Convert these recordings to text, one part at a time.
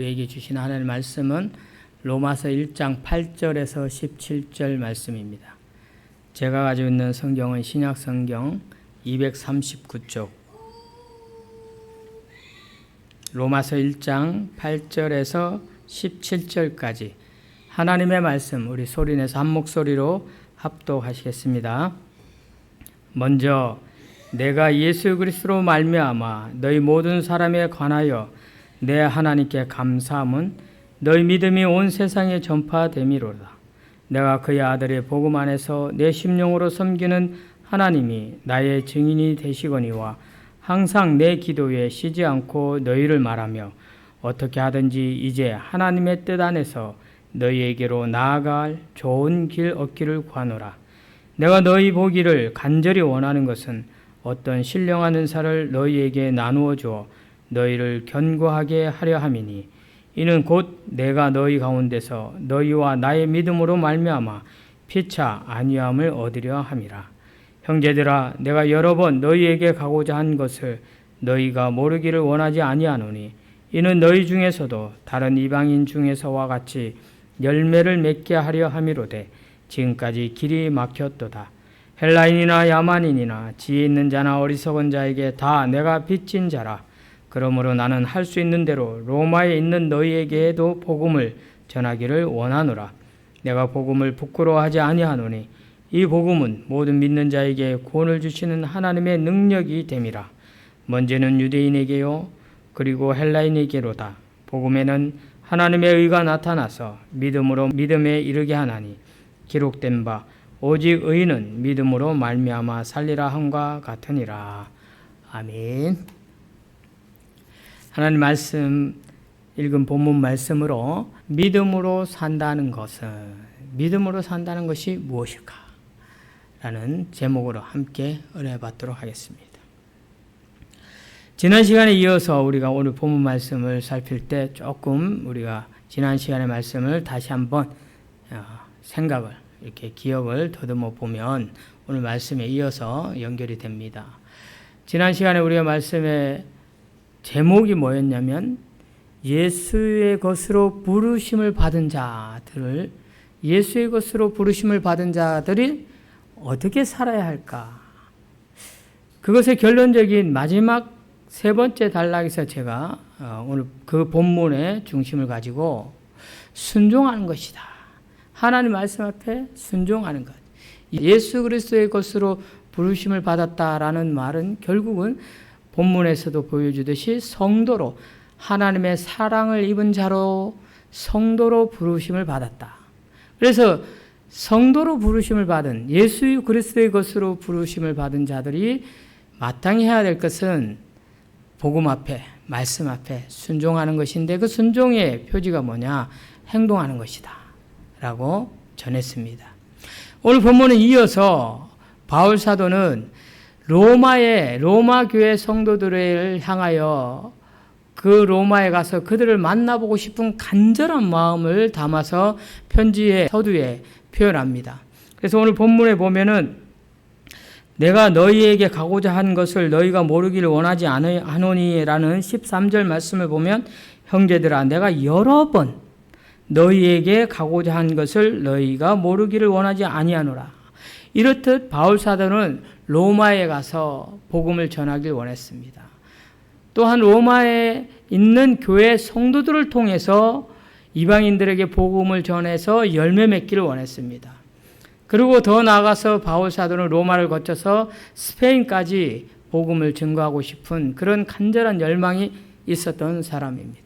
우리에게 주신 하나님의 말씀은 로마서 1장 8절에서 17절 말씀입니다. 제가 가지고 있는 성경은 신약 성경 239쪽, 로마서 1장 8절에서 17절까지 하나님의 말씀 우리 소리내서 한 목소리로 합독하시겠습니다. 먼저 내가 예수 그리스도로 말미암아 너희 모든 사람에 관하여 내 하나님께 감사함은 너희 믿음이 온 세상에 전파됨이로다. 내가 그의 아들의 복음 안에서 내 심령으로 섬기는 하나님이 나의 증인이 되시거니와 항상 내 기도에 쉬지 않고 너희를 말하며 어떻게 하든지 이제 하나님의 뜻 안에서 너희에게로 나아갈 좋은 길 얻기를 구하노라. 내가 너희 보기를 간절히 원하는 것은 어떤 신령한 은사를 너희에게 나누어 주어 너희를 견고하게 하려 함이니 이는 곧 내가 너희 가운데서 너희와 나의 믿음으로 말미암아 피차 안위함을 얻으려 함이라. 형제들아, 내가 여러 번 너희에게 가고자 한 것을 너희가 모르기를 원하지 아니하노니 이는 너희 중에서도 다른 이방인 중에서와 같이 열매를 맺게 하려 함이로되 지금까지 길이 막혔도다. 헬라인이나 야만인이나 지혜 있는 자나 어리석은 자에게 다 내가 빚진 자라. 그러므로 나는 할 수 있는 대로 로마에 있는 너희에게도 복음을 전하기를 원하노라. 내가 복음을 부끄러워하지 아니하노니 이 복음은 모든 믿는 자에게 구원을 주시는 하나님의 능력이 됨이라. 먼저는 유대인에게요 그리고 헬라인에게로다. 복음에는 하나님의 의가 나타나서 믿음으로 믿음에 이르게 하나니 기록된 바 오직 의인은 믿음으로 말미암아 살리라 함과 같으니라. 아멘. 하나님 말씀 읽은 본문 말씀으로 믿음으로 산다는 것이 무엇일까? 라는 제목으로 함께 은혜 받도록 하겠습니다. 지난 시간에 이어서 우리가 오늘 본문 말씀을 살필 때 조금 우리가 지난 시간의 말씀을 다시 한번 생각을 이렇게 기억을 더듬어 보면 오늘 말씀에 이어서 연결이 됩니다. 지난 시간에 우리가 말씀의 제목이 뭐였냐면 예수의 것으로 부르심을 받은 자들을 예수의 것으로 부르심을 받은 자들이 어떻게 살아야 할까? 그것의 결론적인 마지막 세 번째 단락에서 제가 오늘 그 본문의 중심을 가지고 순종하는 것이다. 하나님 말씀 앞에 순종하는 것. 예수 그리스도의 것으로 부르심을 받았다라는 말은 결국은 본문에서도 보여주듯이 성도로 하나님의 사랑을 입은 자로 성도로 부르심을 받았다. 그래서 성도로 부르심을 받은 예수 그리스도의 것으로 부르심을 받은 자들이 마땅히 해야 될 것은 복음 앞에 말씀 앞에 순종하는 것인데 그 순종의 표지가 뭐냐? 행동하는 것이다 라고 전했습니다. 오늘 본문에 이어서 바울 사도는 로마 교회 성도들을 향하여 그 로마에 가서 그들을 만나보고 싶은 간절한 마음을 담아서 편지의 서두에 표현합니다. 그래서 오늘 본문에 보면은 내가 너희에게 가고자 한 것을 너희가 모르기를 원하지 않으니라는 13절 말씀을 보면 형제들아 내가 여러 번 너희에게 가고자 한 것을 너희가 모르기를 원하지 아니하노라. 이렇듯 바울 사도는 로마에 가서 복음을 전하길 원했습니다. 또한 로마에 있는 교회 성도들을 통해서 이방인들에게 복음을 전해서 열매 맺기를 원했습니다. 그리고 더 나아가서 바울 사도는 로마를 거쳐서 스페인까지 복음을 증거하고 싶은 그런 간절한 열망이 있었던 사람입니다.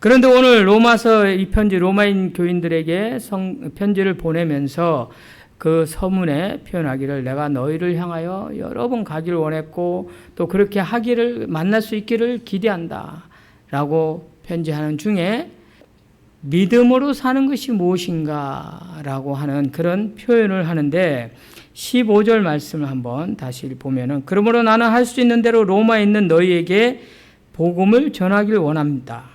그런데 오늘 로마서 이 편지 로마인 교인들에게 편지를 보내면서 그 서문에 표현하기를 내가 너희를 향하여 여러 번 가기를 원했고 또 그렇게 하기를 만날 수 있기를 기대한다 라고 편지하는 중에 믿음으로 사는 것이 무엇인가 라고 하는 그런 표현을 하는데 15절 말씀을 한번 다시 보면은 그러므로 나는 할 수 있는 대로 로마에 있는 너희에게 복음을 전하기를 원합니다.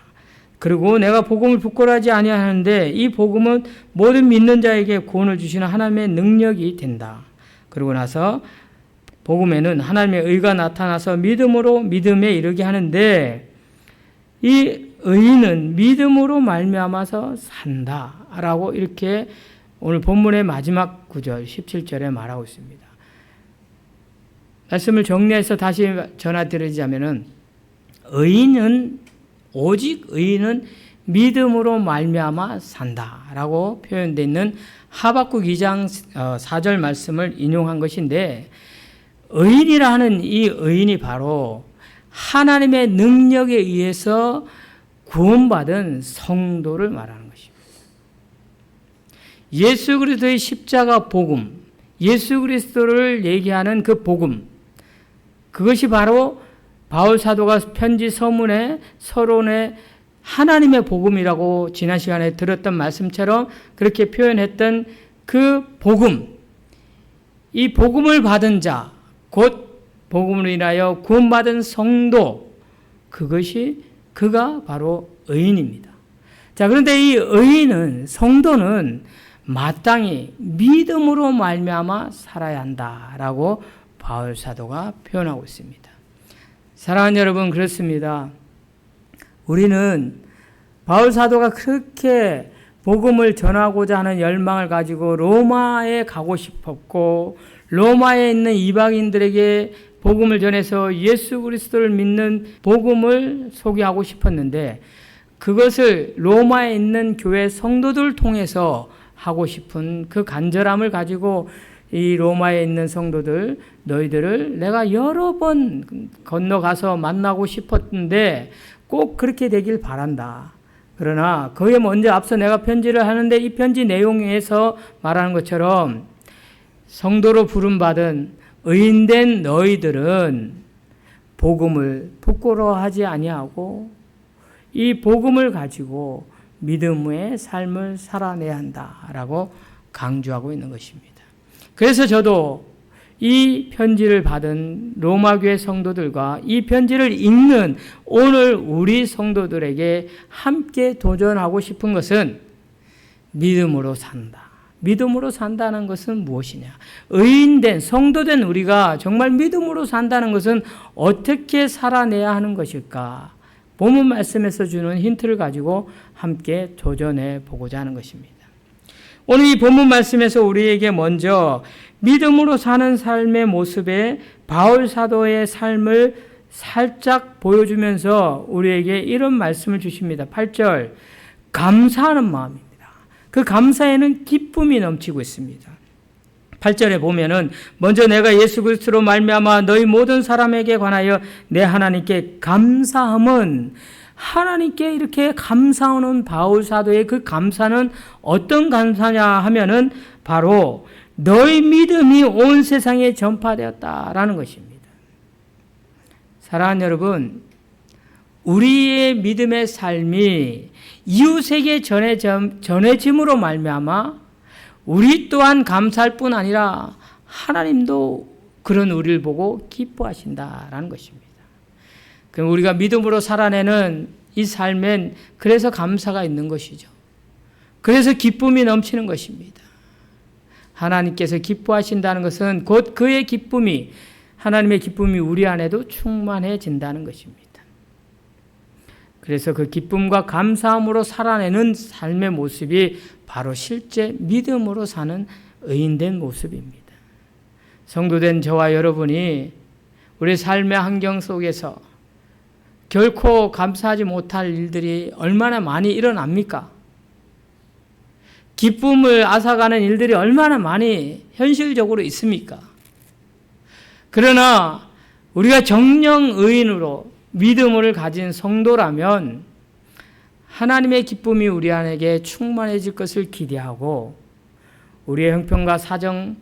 그리고 내가 복음을 부끄러워하지 아니하는데 이 복음은 모든 믿는 자에게 구원을 주시는 하나님의 능력이 된다. 그러고 나서 복음에는 하나님의 의가 나타나서 믿음으로 믿음에 이르게 하는데 이 의인은 믿음으로 말미암아서 산다라고 이렇게 오늘 본문의 마지막 구절 17절에 말하고 있습니다. 말씀을 정리해서 다시 전해드리자면은 오직 의인은 믿음으로 말미암아 산다라고 표현되어 있는 하박국 2장 4절 말씀을 인용한 것인데, 의인이라 하는 이 의인이 바로 하나님의 능력에 의해서 구원받은 성도를 말하는 것입니다. 예수 그리스도의 십자가 복음, 예수 그리스도를 얘기하는 그 복음, 그것이 바로 바울 사도가 편지 서론에 하나님의 복음이라고 지난 시간에 들었던 말씀처럼 그렇게 표현했던 그 복음, 이 복음을 받은 자, 곧 복음으로 인하여 구원받은 성도, 그가 바로 의인입니다. 자, 그런데 이 의인은, 성도는 마땅히 믿음으로 말미암아 살아야 한다라고 바울 사도가 표현하고 있습니다. 사랑하는 여러분, 그렇습니다. 우리는 바울 사도가 그렇게 복음을 전하고자 하는 열망을 가지고 로마에 가고 싶었고, 로마에 있는 이방인들에게 복음을 전해서 예수 그리스도를 믿는 복음을 소개하고 싶었는데, 그것을 로마에 있는 교회 성도들을 통해서 하고 싶은 그 간절함을 가지고 이 로마에 있는 성도들, 너희들을 내가 여러 번 건너가서 만나고 싶었는데 꼭 그렇게 되길 바란다. 그러나 그에 먼저 앞서 내가 편지를 하는데 이 편지 내용에서 말하는 것처럼 성도로 부름받은 의인된 너희들은 복음을 부끄러워하지 아니하고 이 복음을 가지고 믿음의 삶을 살아내야 한다라고 강조하고 있는 것입니다. 그래서 저도 이 편지를 받은 로마교회 성도들과 이 편지를 읽는 오늘 우리 성도들에게 함께 도전하고 싶은 것은 믿음으로 산다. 믿음으로 산다는 것은 무엇이냐? 의인된, 성도된 우리가 정말 믿음으로 산다는 것은 어떻게 살아내야 하는 것일까? 본문 말씀에서 주는 힌트를 가지고 함께 도전해 보고자 하는 것입니다. 오늘 이 본문 말씀에서 우리에게 먼저 믿음으로 사는 삶의 모습에 바울 사도의 삶을 살짝 보여주면서 우리에게 이런 말씀을 주십니다. 8절, 감사하는 마음입니다. 그 감사에는 기쁨이 넘치고 있습니다. 8절에 보면은 먼저 내가 예수 그리스도로 말미암아 너희 모든 사람에게 관하여 내 하나님께 감사함은, 하나님께 이렇게 감사하는 바울 사도의 그 감사는 어떤 감사냐 하면은 바로 너희 믿음이 온 세상에 전파되었다라는 것입니다. 사랑하는 여러분, 우리의 믿음의 삶이 이웃에게 전해짐으로 말미암아 우리 또한 감사할 뿐 아니라 하나님도 그런 우리를 보고 기뻐하신다라는 것입니다. 그럼 우리가 믿음으로 살아내는 이 삶엔 그래서 감사가 있는 것이죠. 그래서 기쁨이 넘치는 것입니다. 하나님께서 기뻐하신다는 것은 곧 그의 기쁨이, 하나님의 기쁨이 우리 안에도 충만해진다는 것입니다. 그래서 그 기쁨과 감사함으로 살아내는 삶의 모습이 바로 실제 믿음으로 사는 의인된 모습입니다. 성도된 저와 여러분이 우리 삶의 환경 속에서 결코 감사하지 못할 일들이 얼마나 많이 일어납니까? 기쁨을 앗아가는 일들이 얼마나 많이 현실적으로 있습니까? 그러나 우리가 정령 의인으로 믿음을 가진 성도라면 하나님의 기쁨이 우리 안에게 충만해질 것을 기대하고 우리의 형편과 사정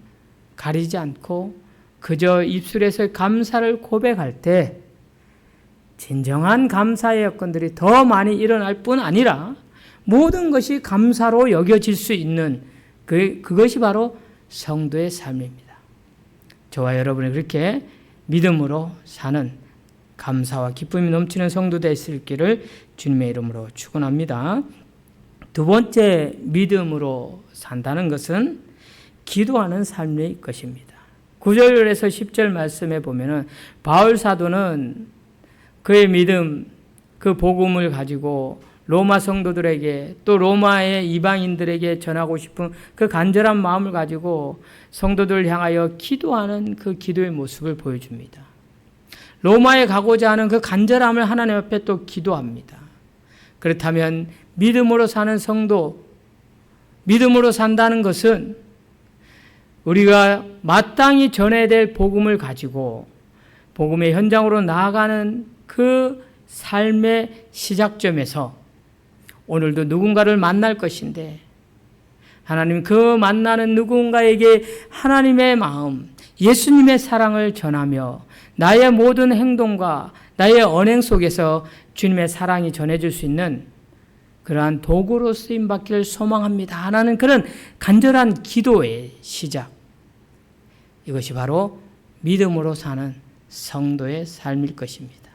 가리지 않고 그저 입술에서 감사를 고백할 때 진정한 감사의 여건들이 더 많이 일어날 뿐 아니라 모든 것이 감사로 여겨질 수 있는 그것이 바로 성도의 삶입니다. 저와 여러분이 그렇게 믿음으로 사는 감사와 기쁨이 넘치는 성도 될 수 있기를 주님의 이름으로 축원합니다. 두 번째, 믿음으로 산다는 것은 기도하는 삶일 것입니다. 9절에서 10절 말씀에 보면은 바울 사도는 그의 믿음, 그 복음을 가지고 로마 성도들에게 또 로마의 이방인들에게 전하고 싶은 그 간절한 마음을 가지고 성도들을 향하여 기도하는 그 기도의 모습을 보여줍니다. 로마에 가고자 하는 그 간절함을 하나님 앞에 또 기도합니다. 그렇다면 믿음으로 사는 성도, 믿음으로 산다는 것은 우리가 마땅히 전해야 될 복음을 가지고 복음의 현장으로 나아가는 그 삶의 시작점에서 오늘도 누군가를 만날 것인데 하나님 그 만나는 누군가에게 하나님의 마음, 예수님의 사랑을 전하며 나의 모든 행동과 나의 언행 속에서 주님의 사랑이 전해질 수 있는 그러한 도구로 쓰임받기를 소망합니다 하는 그런 간절한 기도의 시작. 이것이 바로 믿음으로 사는 성도의 삶일 것입니다.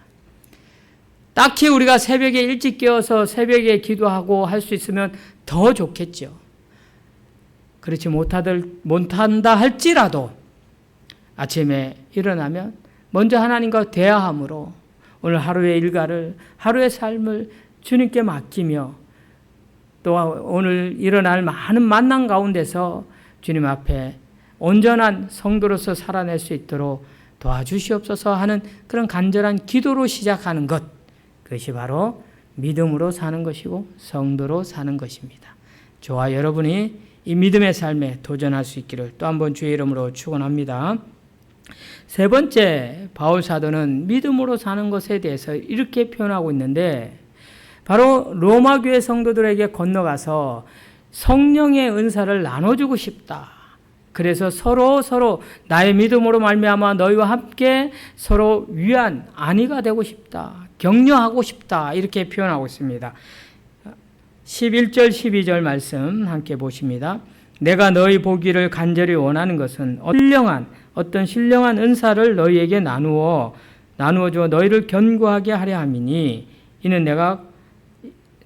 딱히 우리가 새벽에 일찍 깨어서 새벽에 기도하고 할 수 있으면 더 좋겠죠. 그렇지 못한다 할지라도 아침에 일어나면 먼저 하나님과 대화함으로 오늘 하루의 일과를, 하루의 삶을 주님께 맡기며 또 오늘 일어날 많은 만남 가운데서 주님 앞에 온전한 성도로서 살아낼 수 있도록 도와주시옵소서 하는 그런 간절한 기도로 시작하는 것, 그것이 바로 믿음으로 사는 것이고 성도로 사는 것입니다. 저와 여러분이 이 믿음의 삶에 도전할 수 있기를 또 한 번 주의 이름으로 축원합니다. 세 번째, 바울 사도는 믿음으로 사는 것에 대해서 이렇게 표현하고 있는데 바로 로마 교회 성도들에게 건너가서 성령의 은사를 나눠주고 싶다. 그래서 서로 나의 믿음으로 말미암아 너희와 함께 서로 위안, 안위가 되고 싶다. 격려하고 싶다. 이렇게 표현하고 있습니다. 11절 12절 말씀 함께 보십니다. 내가 너희 보기를 간절히 원하는 것은 어떤 신령한 은사를 너희에게 나누어 주어 너희를 견고하게 하려 함이니 이는 내가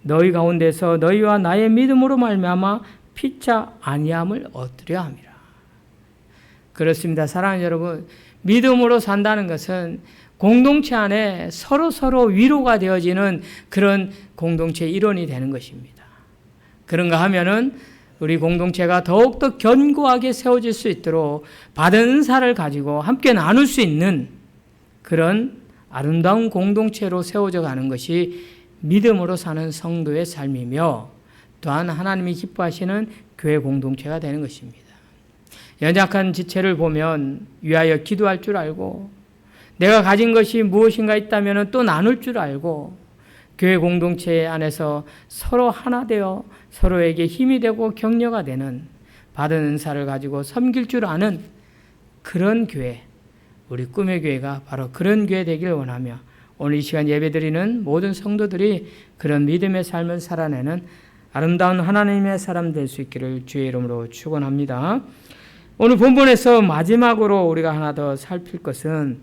너희 가운데서 너희와 나의 믿음으로 말미암아 피차 안위함을 얻으려 함이라. 그렇습니다. 사랑하는 여러분, 믿음으로 산다는 것은 공동체 안에 서로 위로가 되어지는 그런 공동체 일원이 되는 것입니다. 그런가 하면은 우리 공동체가 더욱더 견고하게 세워질 수 있도록 받은 은사를 가지고 함께 나눌 수 있는 그런 아름다운 공동체로 세워져 가는 것이 믿음으로 사는 성도의 삶이며 또한 하나님이 기뻐하시는 교회 공동체가 되는 것입니다. 연약한 지체를 보면 위하여 기도할 줄 알고 내가 가진 것이 무엇인가 있다면 또 나눌 줄 알고 교회 공동체 안에서 서로 하나 되어 서로에게 힘이 되고 격려가 되는 받은 은사를 가지고 섬길 줄 아는 그런 교회, 우리 꿈의 교회가 바로 그런 교회 되기를 원하며 오늘 이 시간 예배드리는 모든 성도들이 그런 믿음의 삶을 살아내는 아름다운 하나님의 사람 될 수 있기를 주의 이름으로 축원합니다. 오늘 본문에서 마지막으로 우리가 하나 더 살필 것은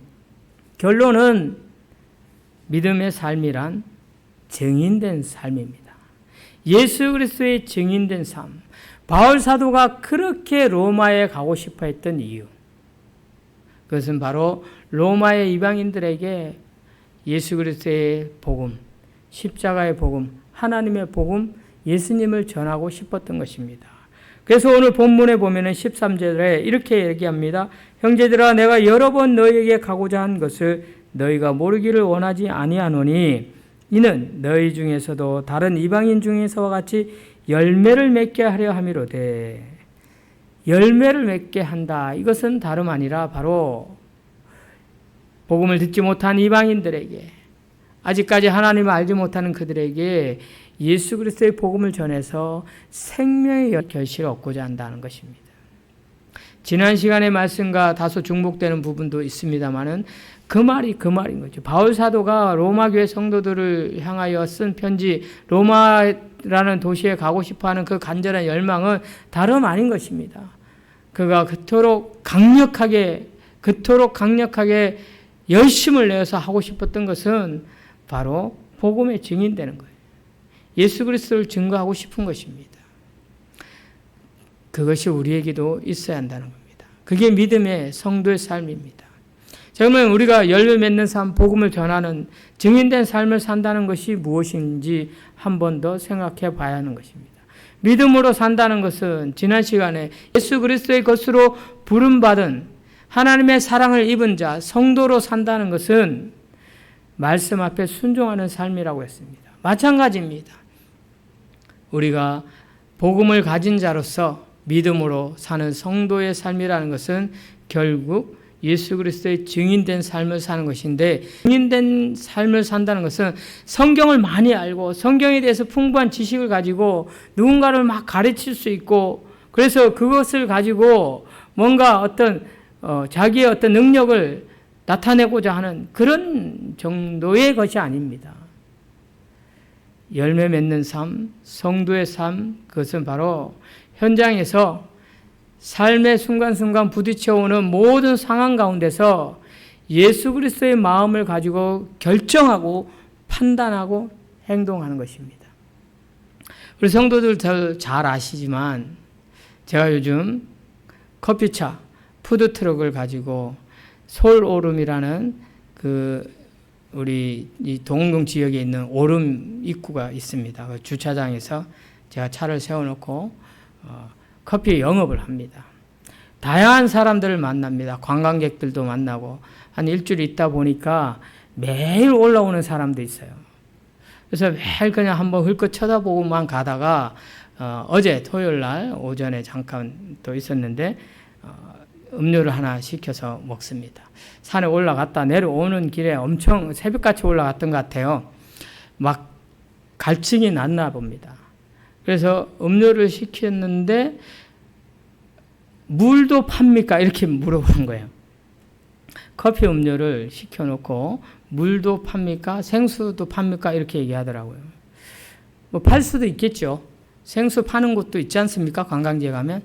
결론은 믿음의 삶이란 증인된 삶입니다. 예수 그리스도의 증인된 삶. 바울 사도가 그렇게 로마에 가고 싶어 했던 이유. 그것은 바로 로마의 이방인들에게 예수 그리스도의 복음, 십자가의 복음, 하나님의 복음, 예수님을 전하고 싶었던 것입니다. 그래서 오늘 본문에 보면은 13절에 이렇게 얘기합니다. 형제들아 내가 여러 번 너희에게 가고자 한 것을 너희가 모르기를 원하지 아니하노니 이는 너희 중에서도 다른 이방인 중에서와 같이 열매를 맺게 하려 함이로되. 열매를 맺게 한다. 이것은 다름 아니라 바로 복음을 듣지 못한 이방인들에게, 아직까지 하나님을 알지 못하는 그들에게 예수 그리스도의 복음을 전해서 생명의 결실을 얻고자 한다는 것입니다. 지난 시간의 말씀과 다소 중복되는 부분도 있습니다만은 그 말인 거죠. 바울 사도가 로마 교회 성도들을 향하여 쓴 편지, 로마라는 도시에 가고 싶어하는 그 간절한 열망은 다름 아닌 것입니다. 그가 그토록 강력하게 열심을 내어서 하고 싶었던 것은 바로 복음의 증인되는 거예요. 예수 그리스도를 증거하고 싶은 것입니다. 그것이 우리에게도 있어야 한다는 겁니다. 그게 믿음의 성도의 삶입니다. 그러면 우리가 열매 맺는 삶, 복음을 전하는 증인된 삶을 산다는 것이 무엇인지 한 번 더 생각해 봐야 하는 것입니다. 믿음으로 산다는 것은 지난 시간에 예수 그리스도의 것으로 부름받은 하나님의 사랑을 입은 자, 성도로 산다는 것은 말씀 앞에 순종하는 삶이라고 했습니다. 마찬가지입니다. 우리가 복음을 가진 자로서 믿음으로 사는 성도의 삶이라는 것은 결국 예수 그리스도의 증인된 삶을 사는 것인데, 증인된 삶을 산다는 것은 성경을 많이 알고 성경에 대해서 풍부한 지식을 가지고 누군가를 막 가르칠 수 있고, 그래서 그것을 가지고 뭔가 어떤 자기의 어떤 능력을 나타내고자 하는 그런 정도의 것이 아닙니다. 열매 맺는 삶, 성도의 삶, 그것은 바로 현장에서 삶의 순간순간 부딪혀오는 모든 상황 가운데서 예수 그리스도의 마음을 가지고 결정하고 판단하고 행동하는 것입니다. 우리 성도들 잘 아시지만 제가 요즘 커피차, 푸드트럭을 가지고 솔오름이라는 우리 이 동흥동 지역에 있는 오름 입구가 있습니다. 그 주차장에서 제가 차를 세워놓고 커피 영업을 합니다. 다양한 사람들을 만납니다. 관광객들도 만나고 한 일주일 있다 보니까 매일 올라오는 사람도 있어요. 그래서 매일 그냥 한번 흘끗 쳐다보고만 가다가 어제 토요일 날 오전에 잠깐 또 있었는데 음료를 하나 시켜서 먹습니다. 산에 올라갔다 내려오는 길에 엄청 새벽같이 올라갔던 것 같아요. 막 갈증이 났나 봅니다. 그래서 음료를 시켰는데 물도 팝니까? 이렇게 물어보는 거예요. 커피 음료를 시켜놓고 물도 팝니까? 생수도 팝니까? 이렇게 얘기하더라고요. 뭐 팔 수도 있겠죠. 생수 파는 곳도 있지 않습니까? 관광지에 가면.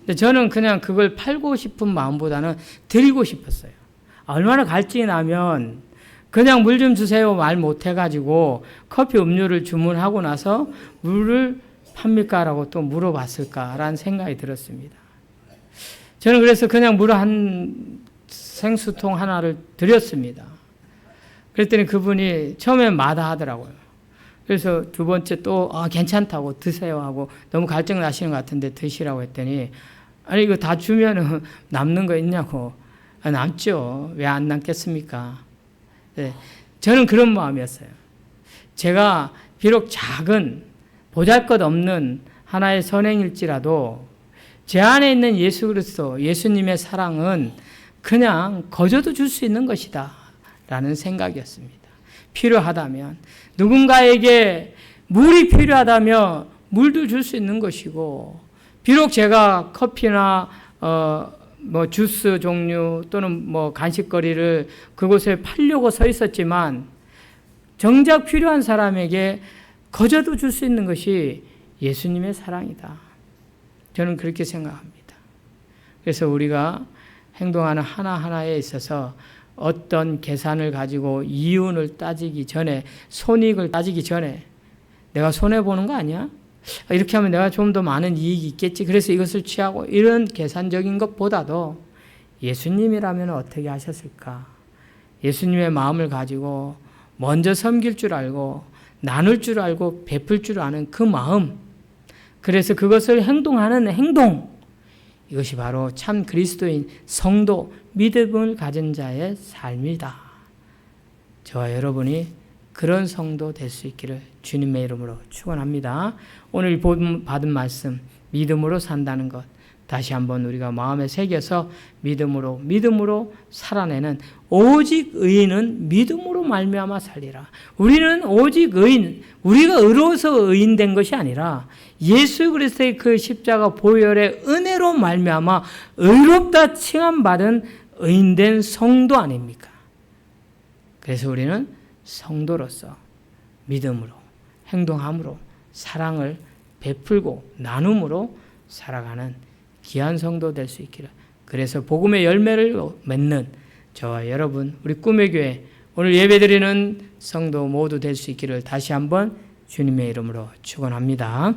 근데 저는 그냥 그걸 팔고 싶은 마음보다는 드리고 싶었어요. 얼마나 갈증이 나면 그냥 물 좀 주세요 말 못해가지고 커피 음료를 주문하고 나서 물을 팝니까? 라고 또 물어봤을까라는 생각이 들었습니다. 저는 그래서 그냥 물 한 생수통 하나를 드렸습니다. 그랬더니 그분이 처음엔 마다하더라고요. 그래서 두 번째 또 괜찮다고 드세요 하고 너무 갈증 나시는 것 같은데 드시라고 했더니 아니 이거 다 주면은 남는 거 있냐고. 남죠. 왜 안 남겠습니까? 네, 저는 그런 마음이었어요. 제가 비록 작은 보잘것없는 하나의 선행일지라도 제 안에 있는 예수 그리스도, 예수님의 사랑은 그냥 거저도 줄 수 있는 것이다 라는 생각이었습니다. 필요하다면, 누군가에게 물이 필요하다면 물도 줄 수 있는 것이고, 비록 제가 커피나 주스 종류 또는 간식거리를 그곳에 팔려고 서 있었지만 정작 필요한 사람에게 거저도 줄 수 있는 것이 예수님의 사랑이다. 저는 그렇게 생각합니다. 그래서 우리가 행동하는 하나하나에 있어서 어떤 계산을 가지고 이윤을 따지기 전에, 손익을 따지기 전에 내가 손해보는 거 아니야? 이렇게 하면 내가 좀 더 많은 이익이 있겠지. 그래서 이것을 취하고 이런 계산적인 것보다도 예수님이라면 어떻게 하셨을까? 예수님의 마음을 가지고 먼저 섬길 줄 알고 나눌 줄 알고 베풀 줄 아는 그 마음, 그래서 그것을 행동하는 행동, 이것이 바로 참 그리스도인 성도, 믿음을 가진 자의 삶이다. 저와 여러분이 그런 성도 될 수 있기를 주님의 이름으로 축원합니다. 오늘 받은 말씀, 믿음으로 산다는 것, 다시 한번 우리가 마음에 새겨서 믿음으로 살아내는, 오직 의인은 믿음으로 말미암아 살리라. 우리는 오직 의인, 우리가 의로워서 의인된 것이 아니라 예수 그리스도의 그 십자가 보혈의 은혜로 말미암아 의롭다 칭함받은 의인된 성도 아닙니까? 그래서 우리는 성도로서 믿음으로, 행동함으로, 사랑을 베풀고 나눔으로 살아가는 귀한 성도 될 수 있기를, 그래서 복음의 열매를 맺는 저와 여러분, 우리 꿈의 교회 오늘 예배드리는 성도 모두 될 수 있기를 다시 한번 주님의 이름으로 축원합니다.